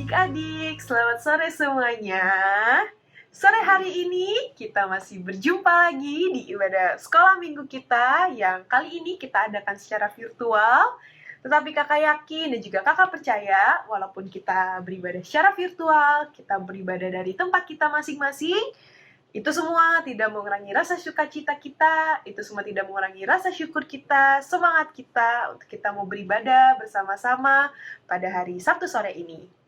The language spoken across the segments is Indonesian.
adik-adik, selamat sore semuanya. Sore hari ini kita masih berjumpa lagi di ibadah sekolah minggu kita yang kali ini kita adakan secara virtual. Tetapi kakak yakin dan juga kakak percaya, walaupun kita beribadah secara virtual, kita beribadah dari tempat kita masing-masing, itu semua tidak mengurangi rasa sukacita kita, itu semua tidak mengurangi rasa syukur kita, semangat kita untuk kita mau beribadah bersama-sama pada hari Sabtu sore ini.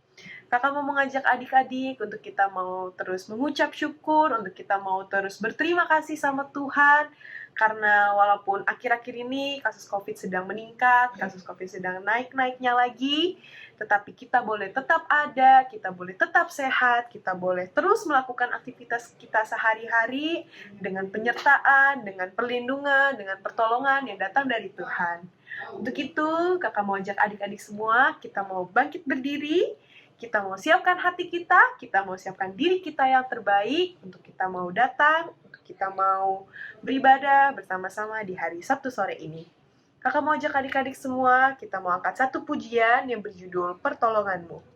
Kakak mau mengajak adik-adik untuk kita mau terus mengucap syukur, untuk kita mau terus berterima kasih sama Tuhan, karena walaupun akhir-akhir ini kasus COVID sedang meningkat, kasus COVID sedang naik-naiknya lagi, tetapi kita boleh tetap ada, kita boleh tetap sehat, kita boleh terus melakukan aktivitas kita sehari-hari dengan penyertaan, dengan perlindungan, dengan pertolongan yang datang dari Tuhan. Untuk itu, kakak mau ajak adik-adik semua, kita mau bangkit berdiri, kita mau siapkan hati kita mau siapkan diri kita yang terbaik untuk kita mau datang, untuk kita mau beribadah bersama-sama di hari Sabtu sore ini. Kakak mau ajak adik-adik semua, kita mau angkat satu pujian yang berjudul Pertolonganmu.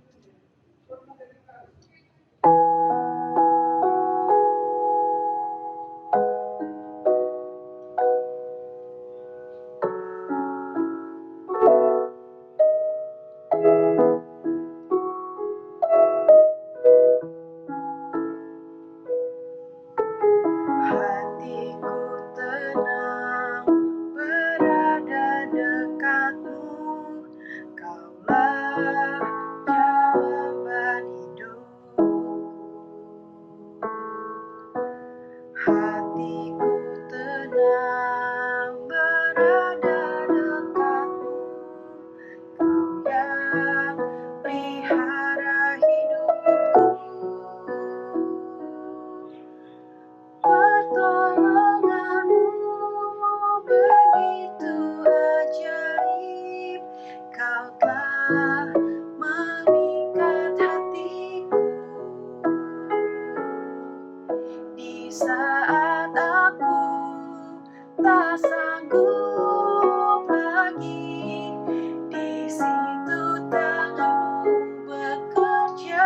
Hatiku tenang berada dekatmu, Kaulah jawaban hidupku. Hatiku tenang berada dekatmu, Kau yang pelihara hidupku. Pertolonganmu begitu ajaib, Kau telah memikat hatiku. Di saat aku tak sanggup lagi, di situ tanganmu bekerja.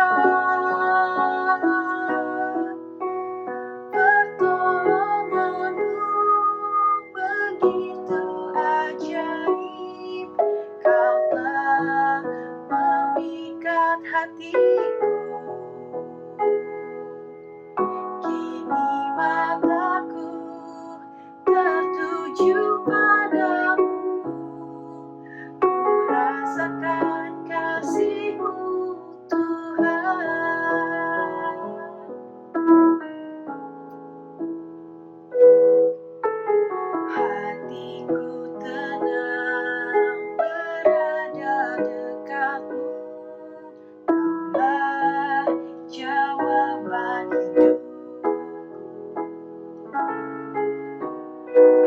Pertolonganmu begitu ajaib, Kau telah memikat hatiku. Kini mataku tertuju padamu, ku rasakan kasih-Mu, Tuhan. Hatiku tenang berada dekatmu, Kaulah jawaban hidupku.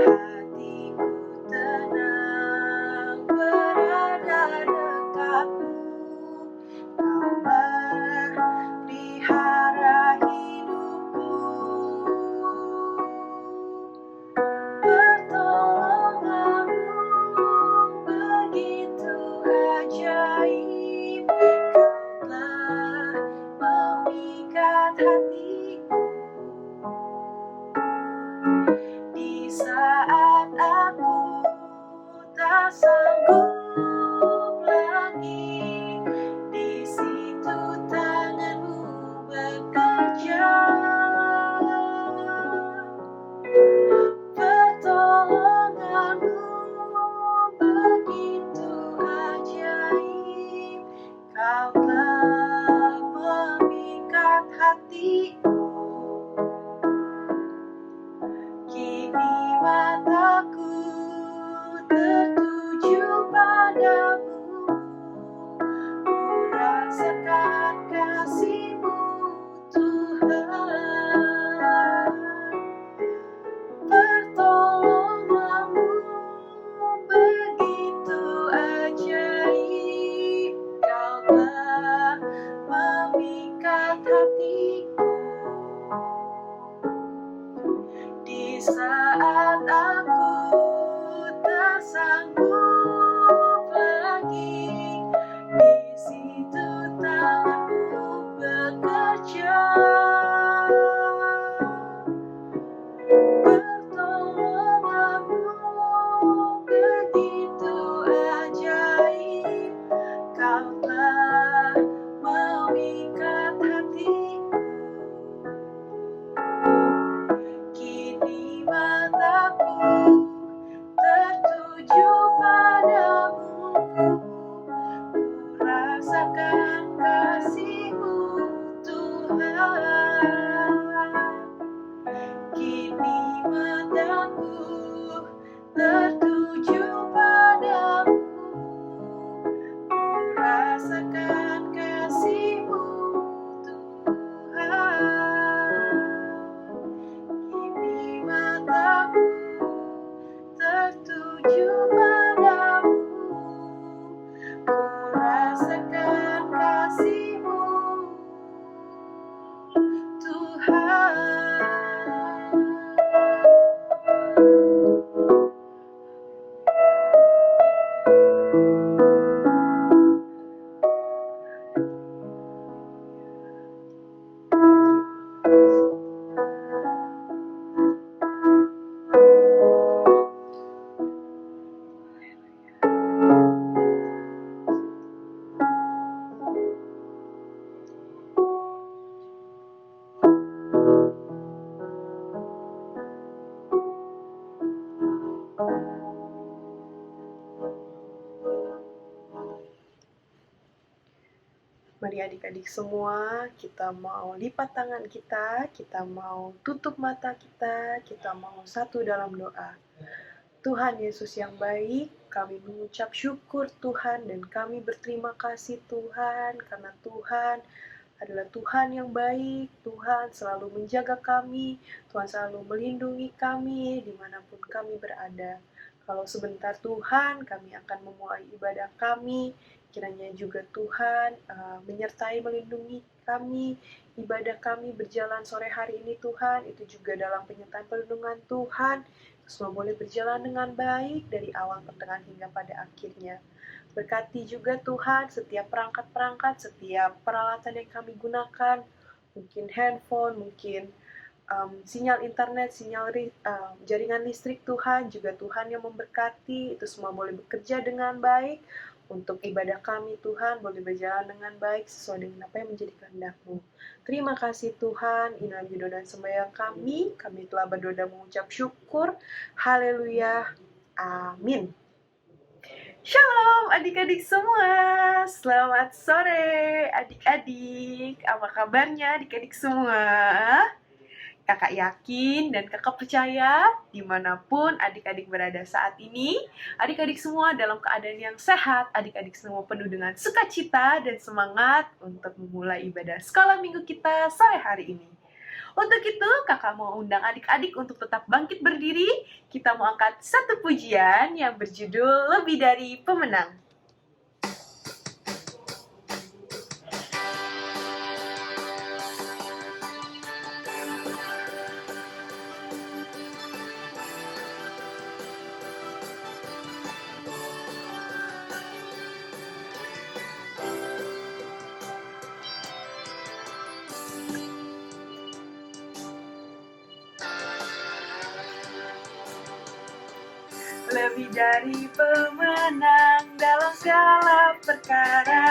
Hatiku tenang berada dekatmu, Kaulah pelihara hidupku. Pertolonganmu begitu ajaib, Kau telah memikat hatiku. Di saat aku tak sanggup lagi, di situ tanganmu bekerja. Pertolonganmu begitu ajaib, Kau telah memikat hatiku. Kini mataku tertuju padamu, ku rasakan kasih-Mu, Tuhan. Pertolonganmu begitu ajaib, Kau telah memikat hatiku. Di saat aku tak sanggup lagi, di situ tanganmu mataku tertuju padamu, ku rasakan kasih-Mu Tuhan. Kini mataku tertuju padamu, ku rasakan kasih-Mu Tuhan. Mari adik-adik semua, kita mau lipat tangan kita mau tutup mata kita mau satu dalam doa. Tuhan Yesus yang baik, kami mengucap syukur Tuhan dan kami berterima kasih Tuhan, karena Tuhan adalah Tuhan yang baik. Tuhan selalu menjaga kami, Tuhan selalu melindungi kami dimanapun kami berada. Kalau sebentar Tuhan, kami akan memulai ibadah kami. Kiranya juga Tuhan menyertai melindungi kami, ibadah kami berjalan sore hari ini Tuhan, itu juga dalam penyertaan perlindungan Tuhan, semua boleh berjalan dengan baik dari awal pertengahan hingga pada akhirnya. Berkati juga Tuhan setiap perangkat-perangkat, setiap peralatan yang kami gunakan, mungkin handphone, mungkin sinyal internet, jaringan listrik Tuhan, juga Tuhan yang memberkati, itu semua boleh bekerja dengan baik, untuk ibadah kami Tuhan boleh berjalan dengan baik sesuai dengan apa yang menjadi kehendak-Mu. Terima kasih Tuhan, inilah doa dan sembahyang kami telah berdoa dan mengucap syukur. Haleluya, amin. Shalom adik-adik semua, selamat sore adik-adik, apa kabarnya adik-adik semua? Kakak yakin dan kakak percaya dimanapun adik-adik berada saat ini, adik-adik semua dalam keadaan yang sehat, adik-adik semua penuh dengan sukacita dan semangat untuk memulai ibadah sekolah minggu kita sore hari ini. Untuk itu, kakak mau undang adik-adik untuk tetap bangkit berdiri. Kita mau angkat satu pujian yang berjudul Lebih Dari Pemenang. Lebih dari pemenang dalam segala perkara,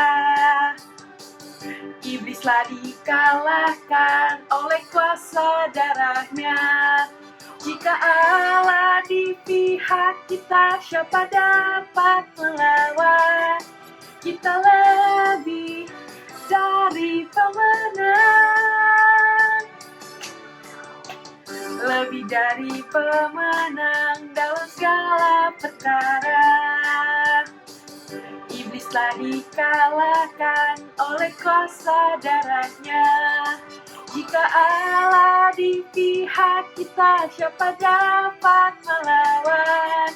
iblislah dikalahkan oleh kuasa darahnya. Jika Allah di pihak kita, siapa dapat melawan? Kita lebih dari pemenang, lebih dari pemenang dalam segala perkara. Iblislah dikalahkan oleh kuasa darahnya. Jika Allah di pihak kita, siapa dapat melawan?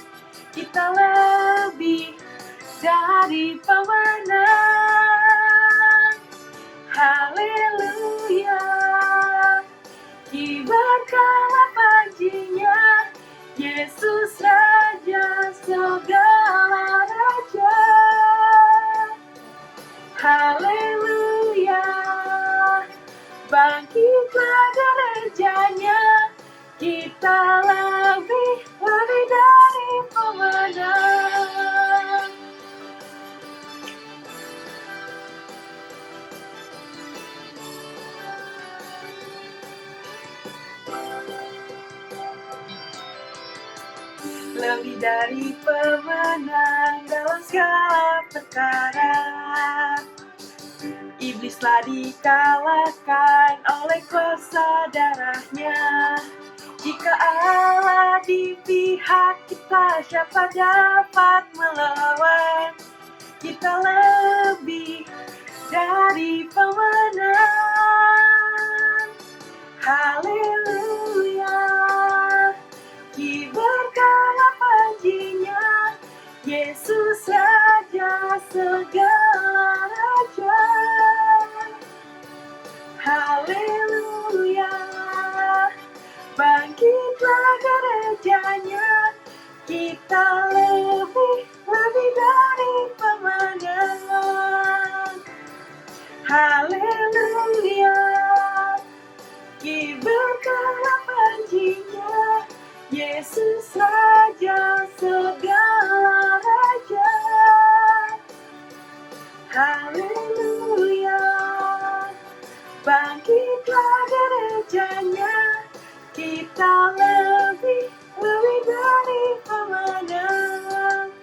Kita lebih dari pemenang. Haleluya, kibarkanlah panjinya, Yesus Raja segala raja. Haleluya, bangkitlah gerejanya, kita lebih dari pemenang. Lebih dari pemenang dalam segala perkara, iblislah dikalahkan oleh kuasa darahnya. Jika Allah di pihak kita, siapa dapat melawan? Kita lebih dari pemenang. Haleluya, kibarkanlah panjinya, Yesus Raja segala raja. Haleluya, bangkitlah gerejanya, kita lebih dari pemenang. Haleluya, kibarkanlah panjinya, Yesus Raja segala raja. Haleluya, bangkitlah gerejanya, kita lebih dari pemenang.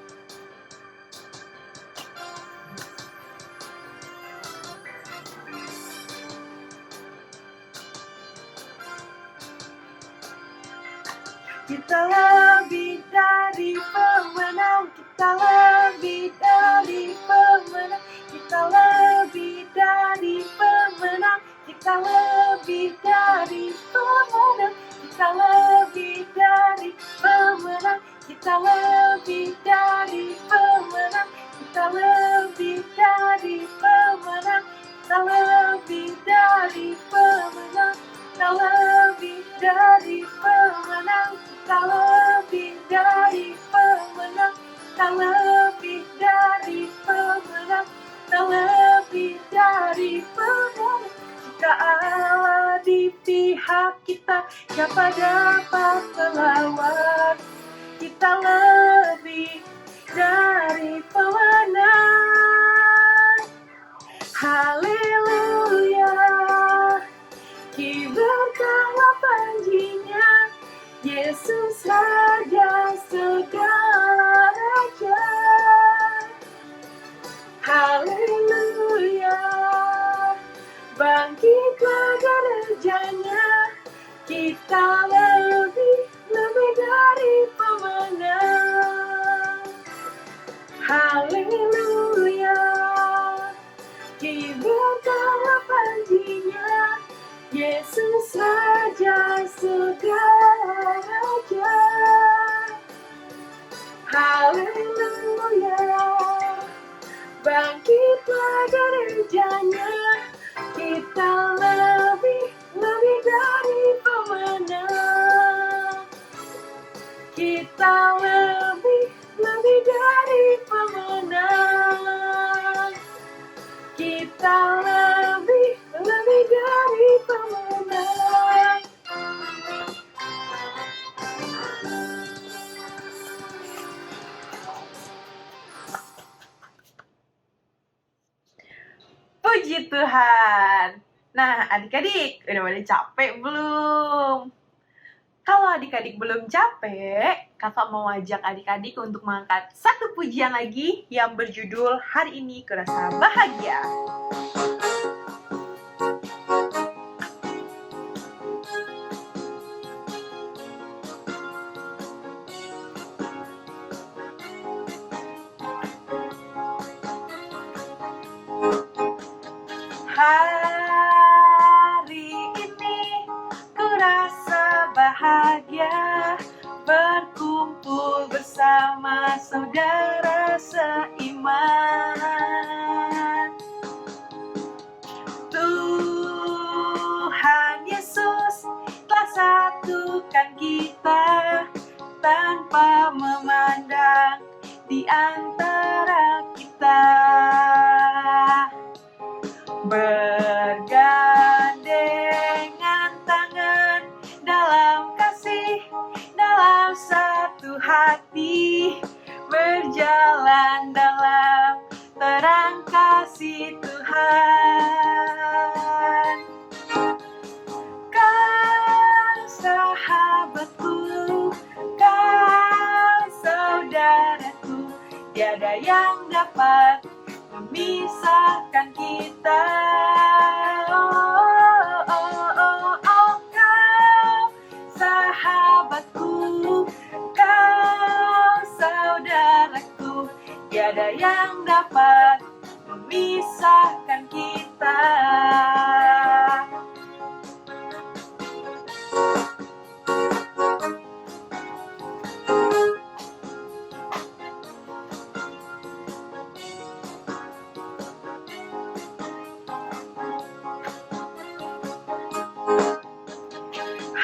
Kita lebih dari pemenang, kita lebih dari pemenang, kita lebih dari pemenang, kita lebih dari pemenang, kita lebih dari pemenang, kita lebih dari pemenang, kita lebih dari pemenang, kita lebih dari pemenang, kita lebih dari pemenang, kita lebih dari pemenang, kita lebih dari pemenang, kita lebih dari pemenang. Jika Allah di pihak kita, siapa dapat melawan? Kita lebih dari pemenang. Haleluya, kibarkanlah panjinya, Yesus Raja segala raja. Haleluya, bangkitlah gerejanya, kita lebih dari pemenang. Haleluya, kibarkanlah panjinya, Yesus Raja segala raja. Haleluya, bangkitlah gerejanya, kita lebih dari pemenang. Kita lebih dari pemenang. Kita lebih dari pemenang. Puji Tuhan. Nah, adik-adik, udah pada capek belum? Kalau adik-adik belum capek, kakak mau ajak adik-adik untuk mengangkat satu pujian lagi yang berjudul Hari Ini Kurasa Bahagia. Hari ini ku rasa bahagia, berkumpul bersama saudara seiman. Tuhan Yesus telah satukan kita tanpa memandang di antara kita. Bergandengan tangan dalam kasih, dalam satu hati, berjalan dalam terang kasih Tuhan. Kau sahabatku, kau saudaraku, tiada yang dapat memisahkan kita. Oh, oh, oh, oh, kau sahabatku, tiada yang dapat memisahkan kita.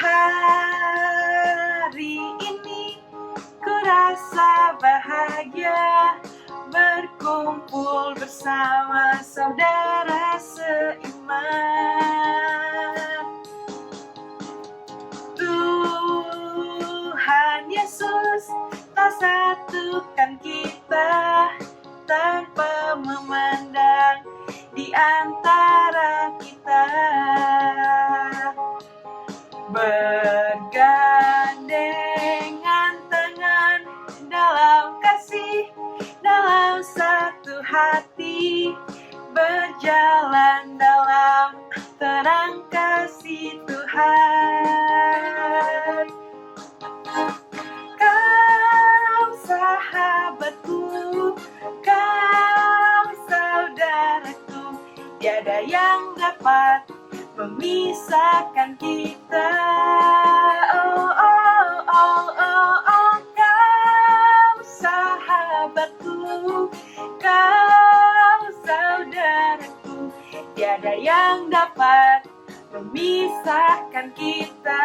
Hari ini ku rasa bahagia berkumpul bersama saudara seiman. Tuhan Yesus tak satukan kita tanpa memandang di antara kita. Bergandengan tangan dalam kasih, dalam satu hati, berjalan dalam terang kasih Tuhan. Kau sahabatku, kau saudaraku, tiada yang dapat memisahkan kita. Oh, oh, oh, oh, oh, kau sahabatku, kau saudaraku, tiada yang dapat memisahkan kita.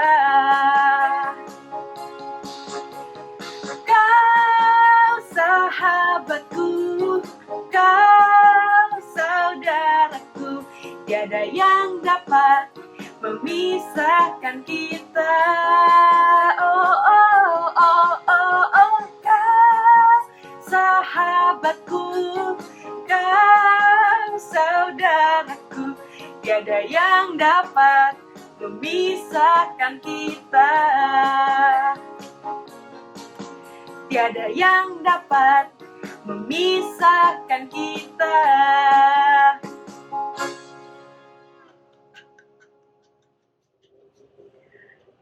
Kau sahabatku, kau saudaraku, tiada yang dapat memisahkan kita. Oh, oh, oh, oh, oh, kau sahabatku, kau saudaraku, tiada yang dapat memisahkan kita. Tiada yang dapat memisahkan kita.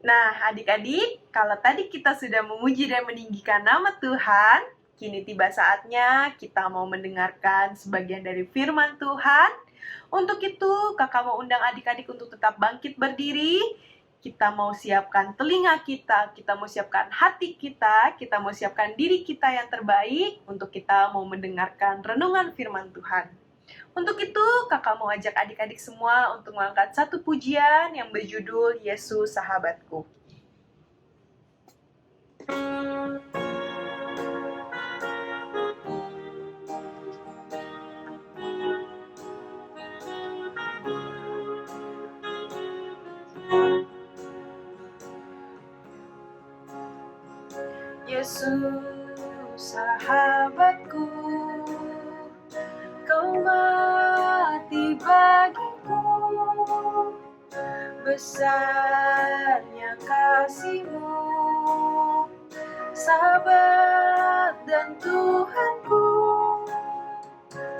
Nah, adik-adik, kalau tadi kita sudah memuji dan meninggikan nama Tuhan, kini tiba saatnya kita mau mendengarkan sebagian dari firman Tuhan. Untuk itu, kakak mau undang adik-adik untuk tetap bangkit berdiri. Kita mau siapkan telinga kita mau siapkan hati kita mau siapkan diri kita yang terbaik untuk kita mau mendengarkan renungan firman Tuhan. Untuk itu, kakak mau ajak adik-adik semua untuk mengangkat satu pujian yang berjudul Yesus Sahabatku. Yesus sahabatku, kau mati bagiku, besarnya kasih-Mu, sahabat dan Tuhanku,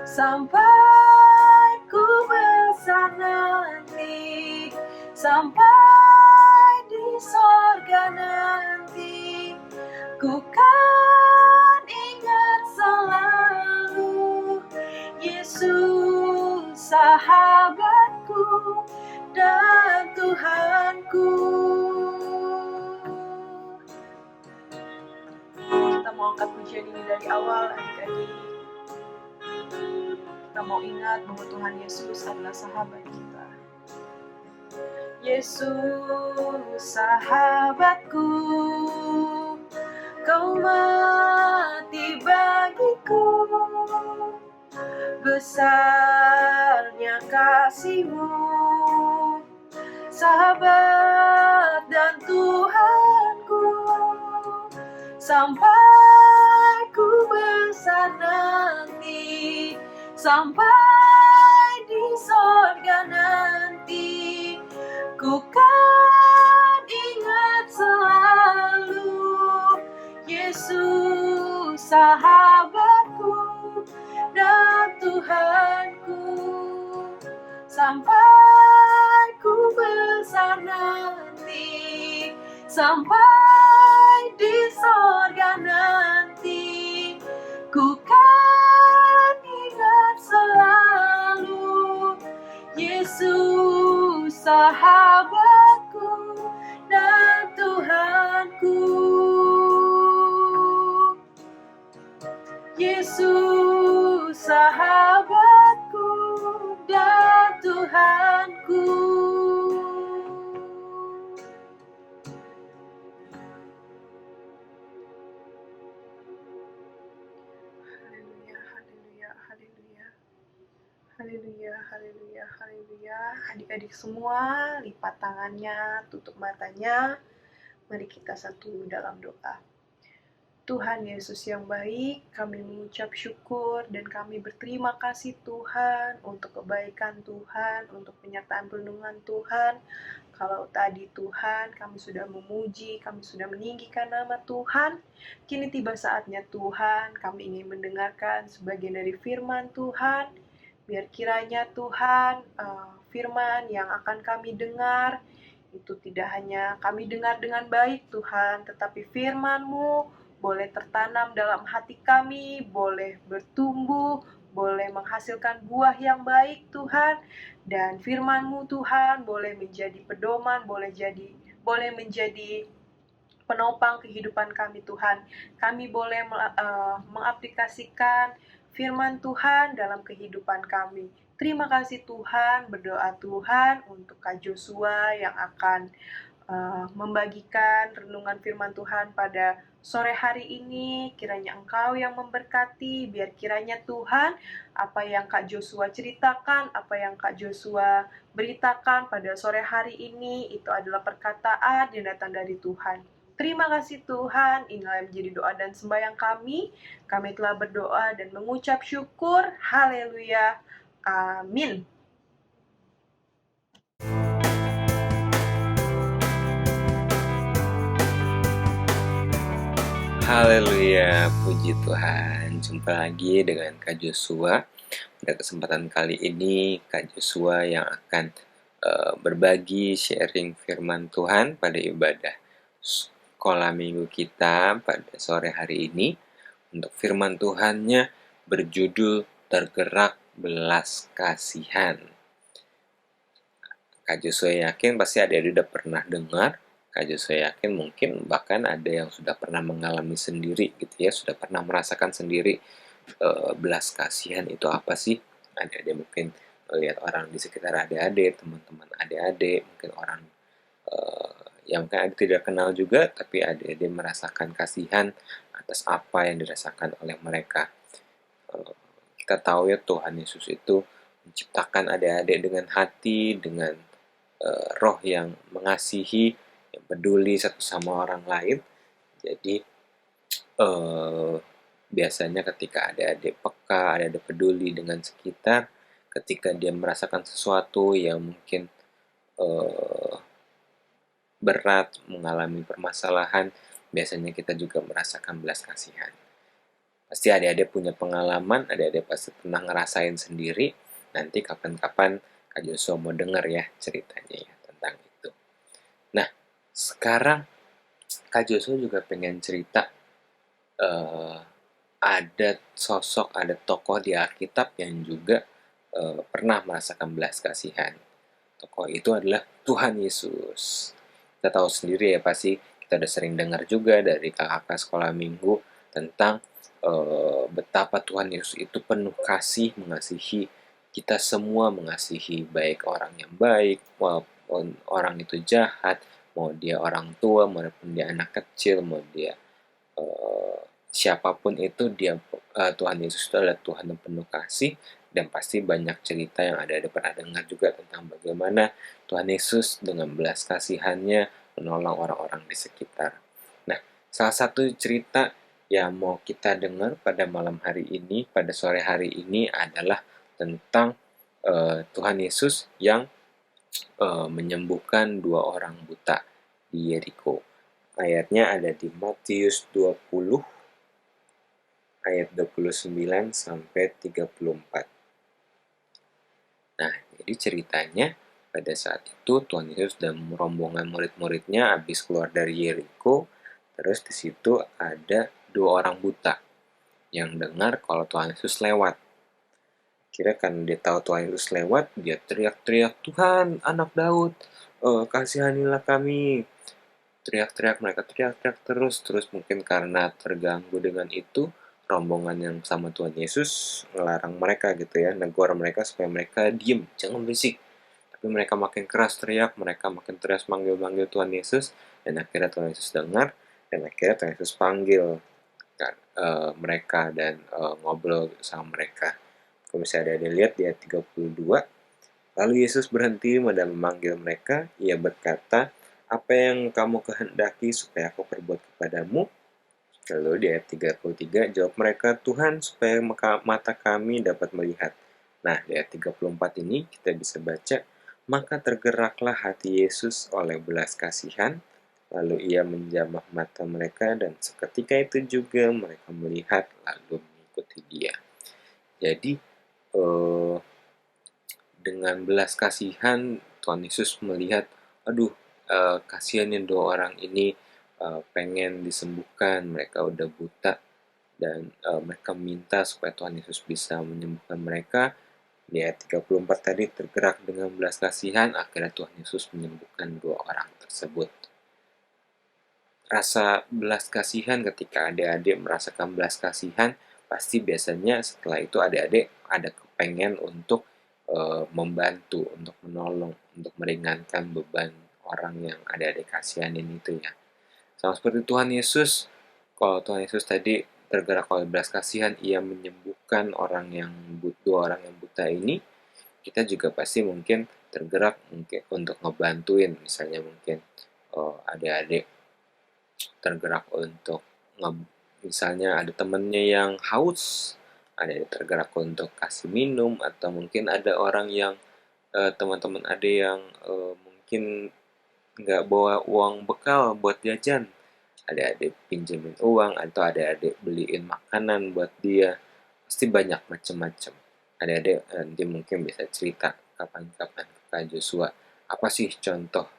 sampai ku besar nanti, sampai di sorga nanti, ku kan ingat selalu Yesus sahabatku dan Tuhanku. Kita mau angkat pujian ini dari awal, adik-adik. Kita mau ingat bahwa Tuhan Yesus adalah sahabat kita. Yesus sahabatku, kau mati bagiku, besarnya kasih-Mu, sahabat dan Tuhanku, sampai ku besar nanti, sampai di sorga nanti, ku kan ingat selalu Yesus sahabatku dan Tuhanku, sampai ku besar nanti, sampai di sorga nanti, ku kan Haleluya, haleluya, haleluya. Adik-adik semua, lipat tangannya, tutup matanya. Mari kita satu dalam doa. Tuhan Yesus yang baik, kami mengucap syukur dan kami berterima kasih Tuhan untuk kebaikan Tuhan, untuk penyertaan perlindungan Tuhan. Kalau tadi Tuhan, kami sudah memuji, kami sudah meninggikan nama Tuhan. Kini tiba saatnya Tuhan, kami ingin mendengarkan sebagian dari firman Tuhan. Biar kiranya Tuhan, firman yang akan kami dengar, itu tidak hanya kami dengar dengan baik Tuhan, tetapi firman-Mu boleh tertanam dalam hati kami, boleh bertumbuh, boleh menghasilkan buah yang baik Tuhan, dan firman-Mu Tuhan boleh menjadi pedoman, boleh menjadi penopang kehidupan kami Tuhan. Kami boleh mengaplikasikan firman Tuhan dalam kehidupan kami. Terima kasih Tuhan, berdoa Tuhan untuk Kak Joshua yang akan membagikan renungan firman Tuhan pada sore hari ini. Kiranya Engkau yang memberkati, biar kiranya Tuhan, apa yang Kak Joshua ceritakan, apa yang Kak Joshua beritakan pada sore hari ini, itu adalah perkataan yang datang dari Tuhan. Terima kasih Tuhan, inilah yang menjadi doa dan sembahyang kami. Kami telah berdoa dan mengucap syukur. Haleluya. Amin. Haleluya, puji Tuhan. Jumpa lagi dengan Kak Joshua. Pada kesempatan kali ini, Kak Joshua yang akan berbagi sharing firman Tuhan pada ibadah sekolah minggu kita pada sore hari ini. Untuk firman Tuhannya berjudul Tergerak Belas Kasihan. Kak Joshua yakin pasti adik-adik udah pernah dengar. Kak Joshua yakin mungkin bahkan ada yang sudah pernah mengalami sendiri gitu ya, sudah pernah merasakan sendiri belas kasihan itu apa sih. Adik-adik mungkin melihat orang di sekitar adik-adik, teman-teman adik-adik, mungkin orang yang mungkin adik tidak kenal juga, tapi adik-adik merasakan kasihan atas apa yang dirasakan oleh mereka. Kita tahu ya Tuhan Yesus itu menciptakan adik-adik dengan hati, dengan roh yang mengasihi, yang peduli satu sama orang lain. Jadi biasanya ketika adik-adik peka, adik-adik peduli dengan sekitar, ketika dia merasakan sesuatu yang mungkin berat, mengalami permasalahan, biasanya kita juga merasakan belas kasihan. Pasti adik-adik punya pengalaman, adik-adik pasti pernah ngerasain sendiri. Nanti kapan-kapan Kak Joshua mau denger ya ceritanya ya tentang itu. Nah, sekarang Kak Joshua juga pengen cerita ada sosok, ada tokoh di Alkitab yang juga pernah merasakan belas kasihan. Tokoh itu adalah Tuhan Yesus. Kita tahu sendiri ya, pasti kita udah sering dengar juga dari kakak sekolah minggu tentang betapa Tuhan Yesus itu penuh kasih, mengasihi kita semua, mengasihi baik orang yang baik maupun orang itu jahat, mau dia orang tua maupun dia anak kecil, mau dia siapapun itu, dia Tuhan Yesus itu adalah Tuhan yang penuh kasih. Dan pasti banyak cerita yang ada pernah dengar juga tentang bagaimana Tuhan Yesus dengan belas kasihannya menolong orang-orang di sekitar. Nah, salah satu cerita yang mau kita dengar pada malam hari ini, pada sore hari ini adalah tentang Tuhan Yesus yang menyembuhkan 2 orang buta di Yeriko. Ayatnya ada di Matius 20 ayat 29 sampai 34. Nah, jadi ceritanya pada saat itu Tuhan Yesus dan rombongan murid-muridnya habis keluar dari Yeriko, terus di situ ada 2 orang buta yang dengar kalau Tuhan Yesus lewat. Kira kan dia tahu Tuhan Yesus lewat, dia teriak-teriak, "Tuhan, anak Daud, kasihanilah kami." Teriak-teriak, mereka teriak-teriak terus mungkin karena terganggu dengan itu, rombongan yang sama Tuhan Yesus melarang mereka gitu ya, negor mereka supaya mereka diem, jangan berisik. Tapi mereka makin keras teriak, mereka makin keras manggil-manggil Tuhan Yesus, dan akhirnya Tuhan Yesus dengar, dan akhirnya Tuhan Yesus panggil mereka dan ngobrol sama mereka. Kalau misalnya ada lihat di ayat 32, lalu Yesus berhenti dan memanggil mereka. Ia berkata, apa yang kamu kehendaki supaya aku perbuat kepadamu? Lalu di ayat 33, jawab mereka, Tuhan, supaya mata kami dapat melihat. Nah, di ayat 34 ini kita bisa baca, maka tergeraklah hati Yesus oleh belas kasihan, lalu ia menjamah mata mereka, dan seketika itu juga mereka melihat, lalu mengikuti dia. Jadi, dengan belas kasihan, Tuhan Yesus melihat, aduh, kasihan dua orang ini pengen disembuhkan, mereka udah buta, dan mereka minta supaya Tuhan Yesus bisa menyembuhkan mereka. Di ayat 34 tadi, tergerak dengan belas kasihan, akhirnya Tuhan Yesus menyembuhkan dua orang tersebut. Rasa belas kasihan, ketika adik-adik merasakan belas kasihan, pasti biasanya setelah itu adik-adik ada kepengen untuk membantu, untuk menolong, untuk meringankan beban orang yang adik-adik kasihanin itu ya. Sama seperti Tuhan Yesus, kalau Tuhan Yesus tadi tergerak oleh belas kasihan, ia menyembuhkan dua orang yang buta ini, kita juga pasti mungkin tergerak mungkin untuk ngebantuin, misalnya mungkin adik-adik tergerak untuk misalnya ada temennya yang haus, ada yang tergerak untuk kasih minum, atau mungkin ada orang yang teman-teman ada yang mungkin nggak bawa uang bekal buat jajan, adik-adik pinjemin uang, atau adik-adik beliin makanan buat dia. Pasti banyak macam-macam. Adik-adik nanti mungkin bisa cerita kapan-kapan ke Kak Joshua, apa sih contoh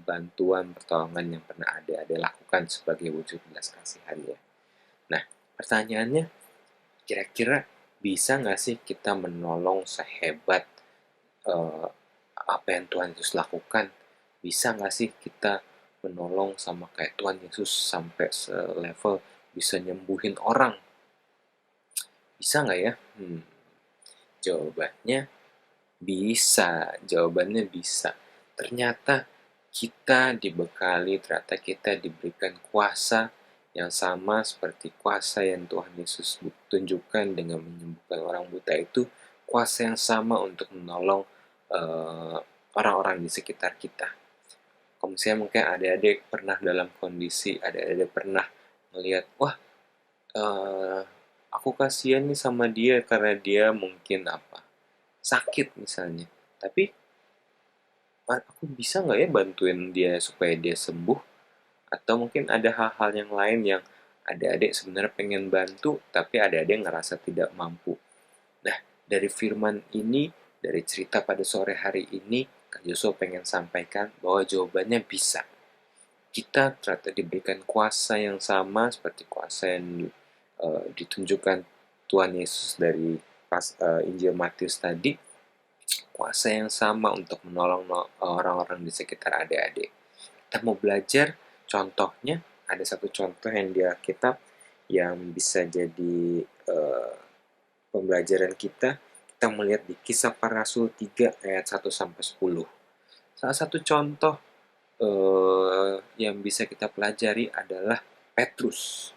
bantuan pertolongan yang pernah adik-adik lakukan sebagai wujud belas kasihannya. Nah, pertanyaannya, kira-kira bisa nggak sih kita menolong sehebat apa yang Tuhan Yesus lakukan? Bisa nggak sih kita menolong sama kayak Tuhan Yesus sampai selevel bisa nyembuhin orang? Bisa nggak ya? Jawabannya bisa. Jawabannya bisa. Ternyata kita dibekali, ternyata kita diberikan kuasa yang sama seperti kuasa yang Tuhan Yesus tunjukkan dengan menyembuhkan orang buta itu, kuasa yang sama untuk menolong orang-orang di sekitar kita. Kalau misalnya mungkin adik-adik pernah dalam kondisi, adik-adik pernah melihat, wah, aku kasihan nih sama dia karena dia mungkin sakit misalnya. Tapi aku bisa nggak ya bantuin dia supaya dia sembuh? Atau mungkin ada hal-hal yang lain yang adik-adik sebenarnya pengen bantu, tapi adik-adik ngerasa tidak mampu. Nah, dari firman ini, dari cerita pada sore hari ini, Kak Joshua pengen sampaikan bahwa jawabannya bisa. Kita ternyata diberikan kuasa yang sama seperti kuasa yang ditunjukkan Tuhan Yesus dari Injil Matius tadi, kuasa yang sama untuk menolong orang-orang di sekitar adik-adik. Kita mau belajar, contohnya, ada satu contoh yang di Alkitab yang bisa jadi pembelajaran kita. Kita melihat di Kisah Para Rasul 3 ayat 1-10. Salah satu contoh yang bisa kita pelajari adalah Petrus,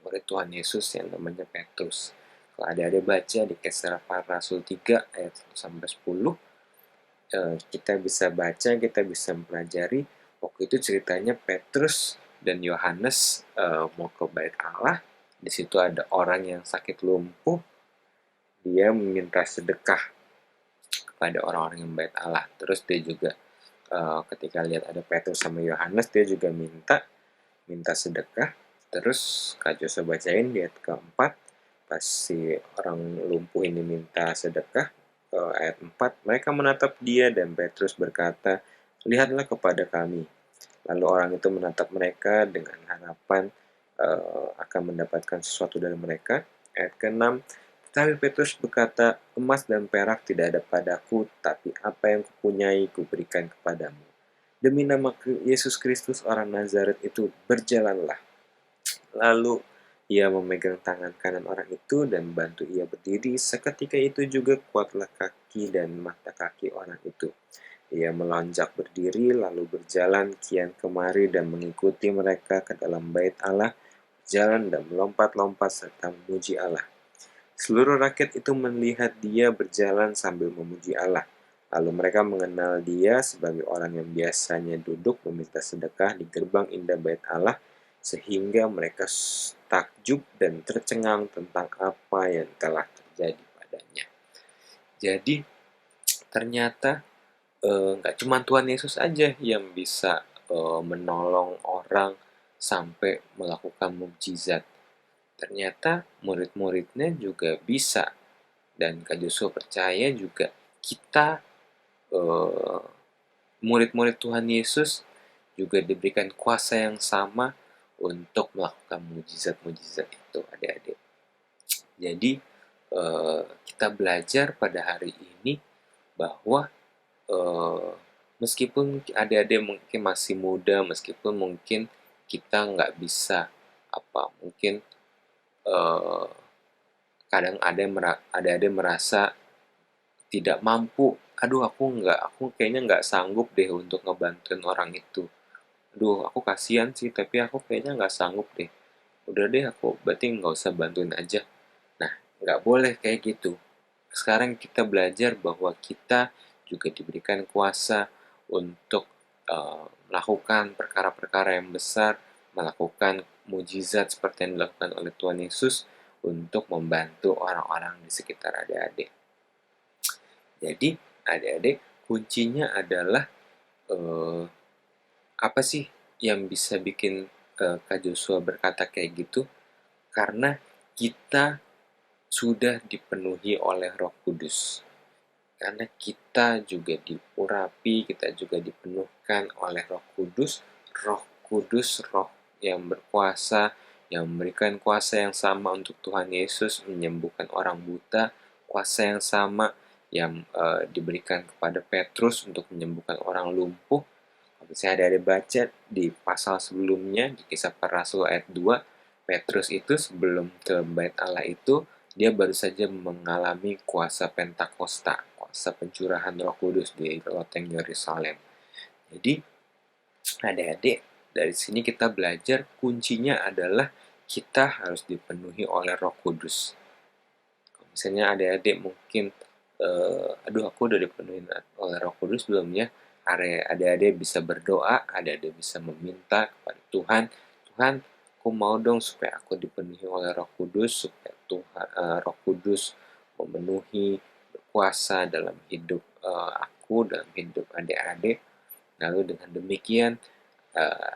murid Tuhan Yesus yang namanya Petrus. Kalau ada baca di Kisah Para Rasul 3 ayat 1-10, kita bisa baca, kita bisa mempelajari. Waktu itu ceritanya Petrus dan Yohanes mau ke Bait Allah. Di situ ada orang yang sakit lumpuh. Dia meminta sedekah kepada orang-orang yang Bait Allah. Terus dia juga ketika lihat ada Petrus sama Yohanes, dia juga minta sedekah. Terus Kak Joshua bacain di ayat keempat, pas si orang lumpuh ini minta sedekah, ayat 4, mereka menatap dia dan Petrus berkata, lihatlah kepada kami. Lalu orang itu menatap mereka dengan harapan akan mendapatkan sesuatu dari mereka. Ayat ke-6, tetapi Petrus berkata, emas dan perak tidak ada padaku, tapi apa yang kupunyai kuberikan kepadamu. Demi nama Yesus Kristus orang Nazaret itu, berjalanlah. Lalu ia memegang tangan kanan orang itu dan bantu ia berdiri. Seketika itu juga kuatlah kaki dan mata kaki orang itu. Ia melonjak berdiri lalu berjalan kian kemari dan mengikuti mereka ke dalam bait Allah, berjalan dan melompat-lompat serta memuji Allah. Seluruh rakyat itu melihat dia berjalan sambil memuji Allah. Lalu mereka mengenal dia sebagai orang yang biasanya duduk meminta sedekah di gerbang indah bait Allah, sehingga mereka takjub dan tercengang tentang apa yang telah terjadi padanya. Jadi ternyata nggak cuma Tuhan Yesus aja yang bisa menolong orang sampai melakukan mukjizat. Ternyata murid-muridnya juga bisa, dan Kak Joshua percaya juga kita eh, murid-murid Tuhan Yesus juga diberikan kuasa yang sama untuk melakukan mujizat-mujizat itu, adik-adik. Jadi kita belajar pada hari ini bahwa eh, meskipun adik-adik mungkin masih muda, meskipun mungkin kita nggak bisa mungkin eh, kadang ada merasa tidak mampu. Aduh, aku kayaknya nggak sanggup deh untuk ngebantuin orang itu. Aduh, aku kasihan sih, tapi aku kayaknya nggak sanggup deh. Udah deh, aku berarti nggak usah bantuin aja. Nah, nggak boleh kayak gitu. Sekarang kita belajar bahwa kita juga diberikan kuasa untuk melakukan perkara-perkara yang besar, melakukan mujizat seperti yang dilakukan oleh Tuhan Yesus untuk membantu orang-orang di sekitar adik-adik. Jadi, adik-adik, kuncinya adalah eh, apa sih yang bisa bikin Kak Joshua berkata kayak gitu? Karena kita sudah dipenuhi oleh Roh Kudus. Karena kita juga diurapi, kita juga dipenuhkan oleh Roh Kudus. Roh Kudus, Roh yang berkuasa, yang memberikan kuasa yang sama untuk Tuhan Yesus menyembuhkan orang buta, kuasa yang sama yang diberikan kepada Petrus untuk menyembuhkan orang lumpuh. Kalau saya ada baca di pasal sebelumnya, di Kisah Para Rasul ayat 2, Petrus itu sebelum ke bait Allah itu, dia baru saja mengalami kuasa Pentakosta, kuasa pencurahan Roh Kudus di loteng Yerusalem. Jadi, adik-adik, dari sini kita belajar kuncinya adalah kita harus dipenuhi oleh Roh Kudus. Misalnya adik-adik mungkin, aduh aku udah dipenuhi oleh Roh Kudus belum ya? Adik-adik bisa berdoa, adik-adik bisa meminta kepada Tuhan, Tuhan, aku mau dong supaya aku dipenuhi oleh Roh Kudus, supaya Roh Kudus memenuhi, berkuasa dalam hidup aku, dalam hidup adik-adik. Lalu dengan demikian,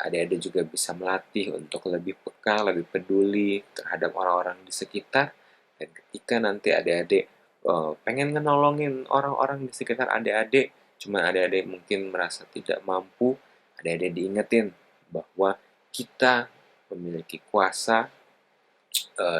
adik-adik juga bisa melatih untuk lebih peka, lebih peduli terhadap orang-orang di sekitar. Dan ketika nanti adik-adik pengen ngenolongin orang-orang di sekitar adik-adik, cuma adik-adik mungkin merasa tidak mampu, adik-adik diingetin bahwa kita memiliki kuasa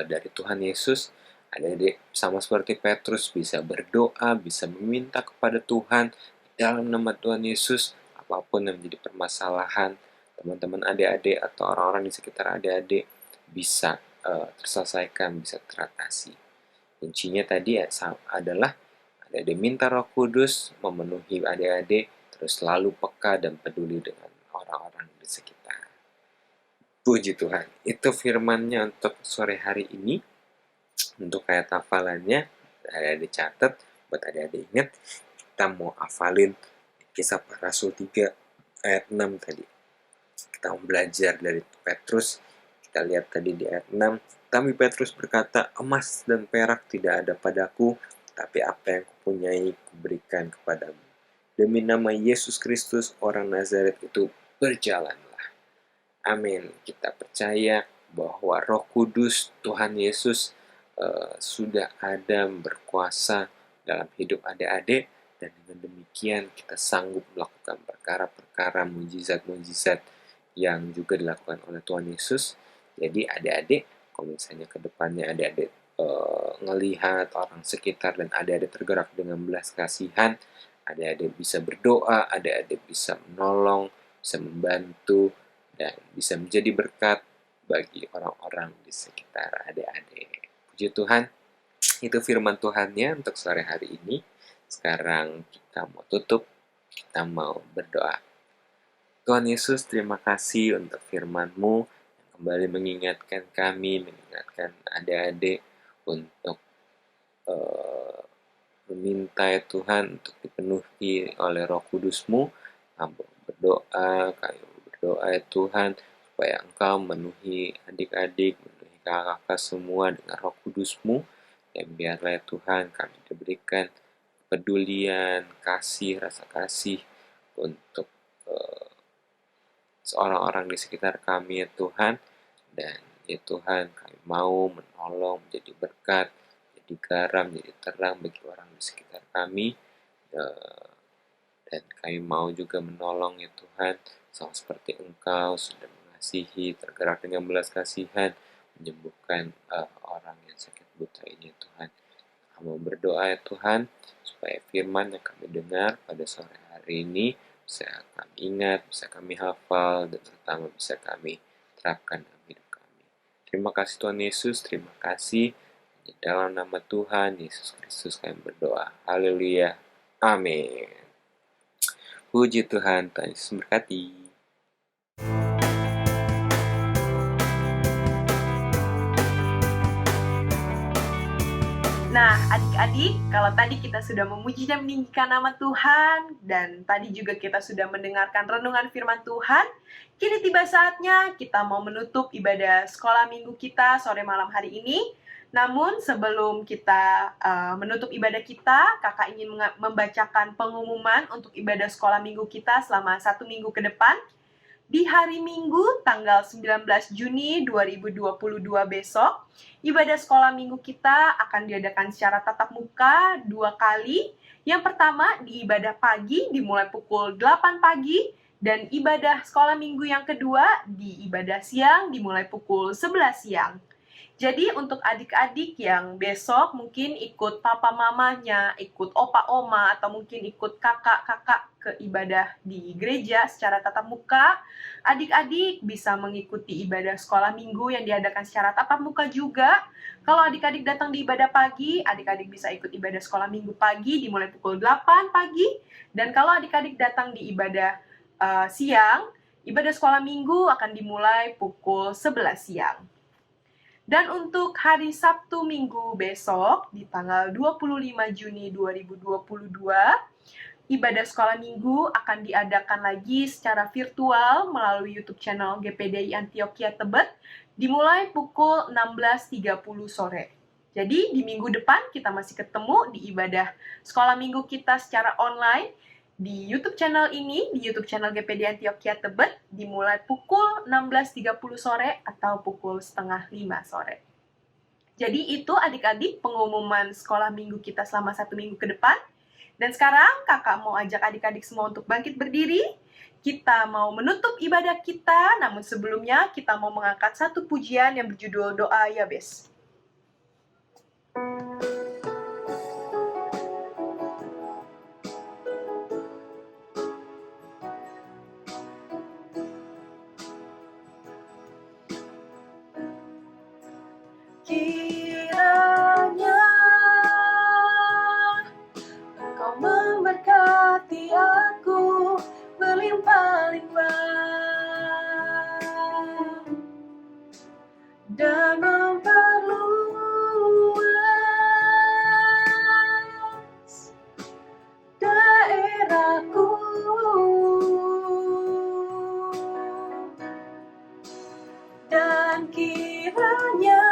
dari Tuhan Yesus. Adik-adik sama seperti Petrus bisa berdoa, bisa meminta kepada Tuhan dalam nama Tuhan Yesus, apapun yang menjadi permasalahan teman-teman adik-adik atau orang-orang di sekitar adik-adik bisa terselesaikan, bisa teratasi. Kuncinya tadi ya adalah adik-adik minta Roh Kudus memenuhi adik-adik, terus selalu peka dan peduli dengan orang-orang di sekitar. Puji Tuhan. Itu firman-Nya untuk sore hari ini. Untuk ayat hafalannya, adik-adik catat, buat adik-adik ingat, kita mau hafalin Kisah Para Rasul 3 ayat 6 tadi. Kita mau belajar dari Petrus. Kita lihat tadi di ayat 6. Tapi Petrus berkata, emas dan perak tidak ada padaku, tapi apa yang kupunyai kuberikan kepadamu. Demi nama Yesus Kristus, orang Nazaret itu, berjalanlah. Amin. Kita percaya bahwa Roh Kudus Tuhan Yesus sudah ada berkuasa dalam hidup adik-adik, dan dengan demikian kita sanggup melakukan perkara-perkara mujizat-mujizat yang juga dilakukan oleh Tuhan Yesus. Jadi adik-adik, kalau misalnya ke depannya adik-adik ngelihat orang sekitar dan adik-adik tergerak dengan belas kasihan, adik-adik bisa berdoa, adik-adik bisa menolong, bisa membantu, dan bisa menjadi berkat bagi orang-orang di sekitar adik-adik. Puji Tuhan, itu firman Tuhannya untuk sore hari ini. Sekarang kita mau tutup, kita mau berdoa. Tuhan Yesus, terima kasih untuk firman-Mu yang kembali mengingatkan kami, mengingatkan adik-adik untuk eh, meminta ya Tuhan untuk dipenuhi oleh Roh Kudus-Mu. Kami berdoa ya Tuhan, supaya Engkau memenuhi adik-adik, memenuhi kakak-kakak semua dengan Roh Kudus-Mu. Dan biarlah ya Tuhan kami diberikan kepedulian, kasih, rasa kasih untuk seorang-orang di sekitar kami ya Tuhan. Dan ya Tuhan, kami mau menolong, menjadi berkat, jadi garam, jadi terang bagi orang di sekitar kami. Dan kami mau juga menolong ya Tuhan, sama seperti Engkau sudah mengasihi, tergerak dengan belas kasihan, menyembuhkan orang yang sakit buta ini ya Tuhan. Kami berdoa ya Tuhan, supaya firman yang kami dengar pada sore hari ini bisa kami ingat, bisa kami hafal, dan terutama bisa kami terapkan dalam hidup kami. Terima kasih Tuhan Yesus, terima kasih. Di dalam nama Tuhan Yesus Kristus kami berdoa. Haleluya. Amin. Puji Tuhan, Tuhan Yesus memberkati. Nah, adik-adik, kalau tadi kita sudah memuji dan meninggikan nama Tuhan, dan tadi juga kita sudah mendengarkan renungan firman Tuhan, kini tiba saatnya kita mau menutup ibadah sekolah minggu kita sore malam hari ini. Namun sebelum kita menutup ibadah kita, kakak ingin membacakan pengumuman untuk ibadah sekolah minggu kita selama 1 minggu ke depan. Di hari Minggu tanggal 19 Juni 2022 besok, ibadah sekolah minggu kita akan diadakan secara tatap muka 2 kali. Yang pertama di ibadah pagi dimulai pukul 8 pagi, dan ibadah sekolah minggu yang kedua di ibadah siang dimulai pukul 11 siang. Jadi untuk adik-adik yang besok mungkin ikut papa mamanya, ikut opa oma, atau mungkin ikut kakak-kakak ke ibadah di gereja secara tatap muka, adik-adik bisa mengikuti ibadah sekolah minggu yang diadakan secara tatap muka juga. Kalau adik-adik datang di ibadah pagi, adik-adik bisa ikut ibadah sekolah minggu pagi dimulai pukul 8 pagi. Dan kalau adik-adik datang di ibadah siang, ibadah sekolah minggu akan dimulai pukul 11 siang. Dan untuk hari Sabtu Minggu besok, di tanggal 25 Juni 2022, ibadah sekolah minggu akan diadakan lagi secara virtual melalui YouTube channel GPDI Antioquia Tebet, dimulai pukul 16.30 sore. Jadi di minggu depan kita masih ketemu di ibadah sekolah minggu kita secara online, di YouTube channel ini, di YouTube channel GPD Antioquia Tebet, dimulai pukul 16.30 sore atau pukul 4:30 sore. Jadi itu adik-adik pengumuman sekolah minggu kita selama 1 minggu ke depan. Dan sekarang kakak mau ajak adik-adik semua untuk bangkit berdiri. Kita mau menutup ibadah kita, namun sebelumnya kita mau mengangkat satu pujian yang berjudul Doa Yabes. Kiranya Engkau memberkati aku berlimpah-limpah dan memperluas daerahku, dan kiranya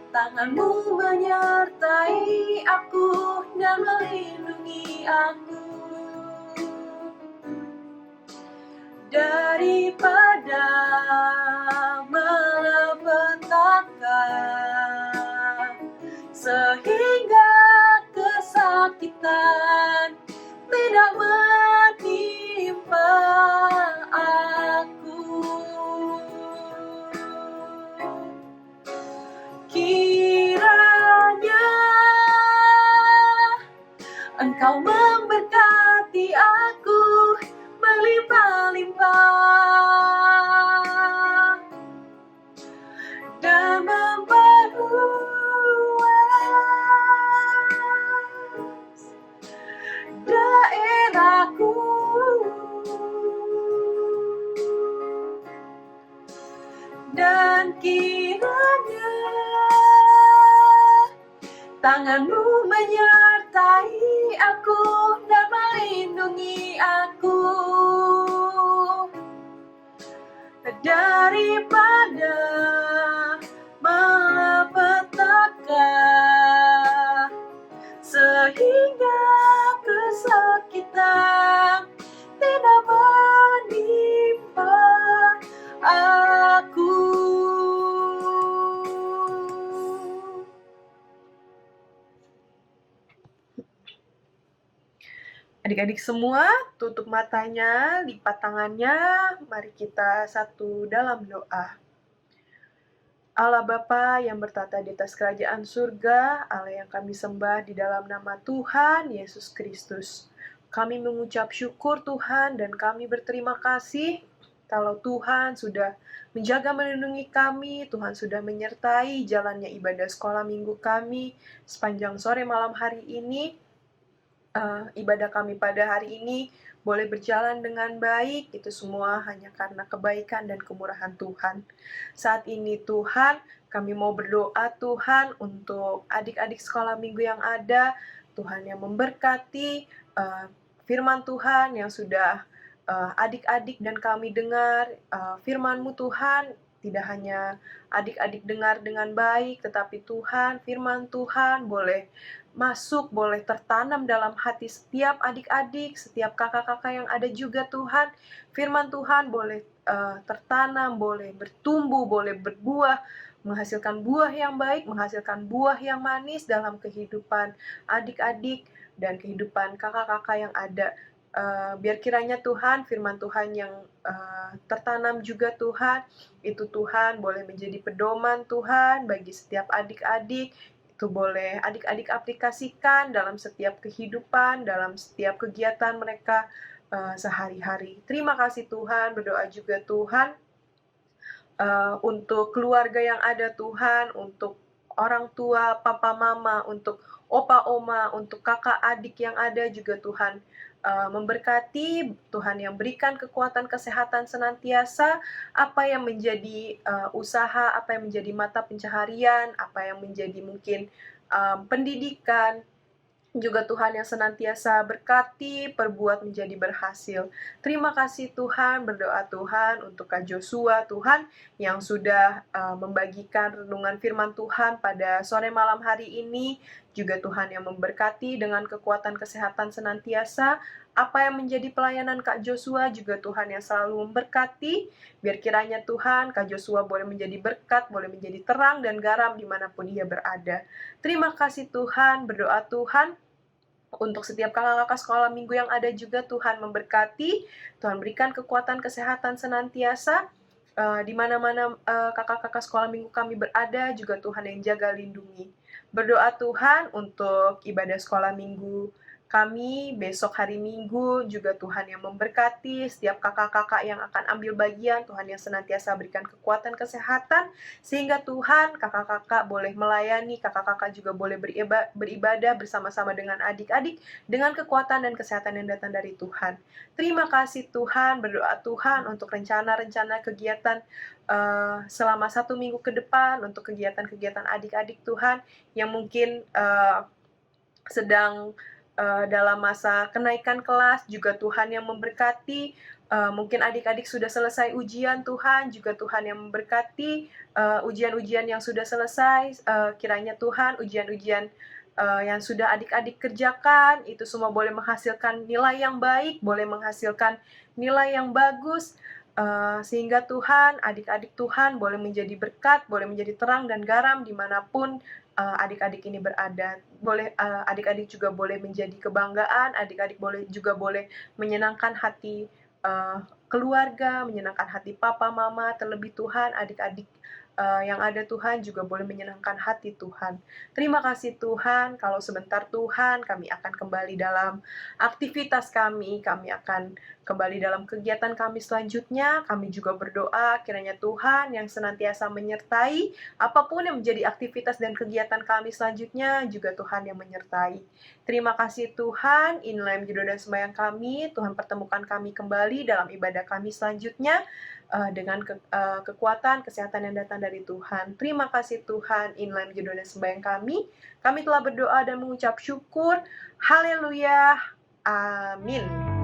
tangan-Mu menyertai aku dan melindungi aku daripada malapetaka, sehingga kesakitan tidak menimpa aku. Kiranya Engkau memberkati aku berlimpah-limpah dan memperluas daerahku, dan kiranya Tanganmu menyertai aku dan melindungi aku daripada malapetaka, sehingga kesakitan tidak menimpa aku. Adik-adik semua, tutup matanya, lipat tangannya, mari kita satu dalam doa. Allah Bapa yang bertata di atas kerajaan surga, Allah yang kami sembah di dalam nama Tuhan Yesus Kristus. Kami mengucap syukur Tuhan dan kami berterima kasih kalau Tuhan sudah menjaga melindungi kami, Tuhan sudah menyertai jalannya ibadah sekolah minggu kami sepanjang sore malam hari ini. Ibadah kami pada hari ini boleh berjalan dengan baik, itu semua hanya karena kebaikan dan kemurahan Tuhan. Saat ini Tuhan, kami mau berdoa Tuhan untuk adik-adik sekolah minggu yang ada, Tuhan yang memberkati firman Tuhan yang sudah adik-adik dan kami dengar, firman-Mu Tuhan, tidak hanya adik-adik dengar dengan baik, tetapi Tuhan, firman Tuhan boleh masuk, boleh tertanam dalam hati setiap adik-adik, setiap kakak-kakak yang ada juga Tuhan. Firman Tuhan boleh tertanam, boleh bertumbuh, boleh berbuah, menghasilkan buah yang baik, menghasilkan buah yang manis dalam kehidupan adik-adik dan kehidupan kakak-kakak yang ada. Biar kiranya Tuhan, firman Tuhan yang tertanam juga Tuhan, itu Tuhan boleh menjadi pedoman Tuhan bagi setiap adik-adik, itu boleh adik-adik aplikasikan dalam setiap kehidupan, dalam setiap kegiatan mereka sehari-hari. Terima kasih Tuhan, berdoa juga Tuhan untuk keluarga yang ada Tuhan, untuk orang tua, papa mama, untuk opa oma, untuk kakak adik yang ada juga Tuhan memberkati, Tuhan yang berikan kekuatan kesehatan senantiasa, apa yang menjadi usaha, apa yang menjadi mata pencaharian, apa yang menjadi mungkin pendidikan, juga Tuhan yang senantiasa berkati, perbuat menjadi berhasil. Terima kasih Tuhan, berdoa Tuhan untuk Kak Joshua Tuhan yang sudah membagikan renungan firman Tuhan pada sore malam hari ini. Juga Tuhan yang memberkati dengan kekuatan kesehatan senantiasa. Apa yang menjadi pelayanan Kak Joshua juga Tuhan yang selalu memberkati. Biar kiranya Tuhan, Kak Joshua boleh menjadi berkat, boleh menjadi terang dan garam dimanapun ia berada. Terima kasih Tuhan, berdoa Tuhan untuk setiap kakak-kakak sekolah minggu yang ada juga Tuhan memberkati, Tuhan berikan kekuatan kesehatan senantiasa, di mana-mana kakak-kakak sekolah minggu kami berada, juga Tuhan yang jaga lindungi. Berdoa Tuhan untuk ibadah sekolah minggu kami besok hari Minggu, juga Tuhan yang memberkati setiap kakak-kakak yang akan ambil bagian, Tuhan yang senantiasa berikan kekuatan kesehatan, sehingga Tuhan, kakak-kakak boleh melayani, kakak-kakak juga boleh beribadah bersama-sama dengan adik-adik, dengan kekuatan dan kesehatan yang datang dari Tuhan. Terima kasih Tuhan, berdoa Tuhan untuk rencana-rencana kegiatan selama 1 minggu ke depan, untuk kegiatan-kegiatan adik-adik Tuhan, yang mungkin sedang dalam masa kenaikan kelas, juga Tuhan yang memberkati. Mungkin adik-adik sudah selesai ujian Tuhan, juga Tuhan yang memberkati ujian-ujian yang sudah selesai. Kiranya Tuhan ujian-ujian yang sudah adik-adik kerjakan, itu semua boleh menghasilkan nilai yang baik, boleh menghasilkan nilai yang bagus, sehingga Tuhan, adik-adik Tuhan boleh menjadi berkat, boleh menjadi terang dan garam dimanapun adik-adik ini berada. Boleh adik-adik juga boleh menjadi kebanggaan, adik-adik juga boleh menyenangkan hati keluarga, menyenangkan hati papa mama, terlebih Tuhan, adik-adik yang ada Tuhan juga boleh menyenangkan hati Tuhan. Terima kasih Tuhan, kalau sebentar Tuhan kami akan kembali dalam aktivitas kami akan kembali dalam kegiatan kami selanjutnya. Kami juga berdoa kiranya Tuhan yang senantiasa menyertai apapun yang menjadi aktivitas dan kegiatan kami selanjutnya, juga Tuhan yang menyertai. Terima kasih Tuhan, inilah yang menjadi doa dan sembahyang kami. Tuhan pertemukan kami kembali dalam ibadah kami selanjutnya. kekuatan, kesehatan yang datang dari Tuhan. Terima kasih Tuhan, inilah judul dan sembahyang kami. Kami telah berdoa dan mengucap syukur. Haleluya. Amin.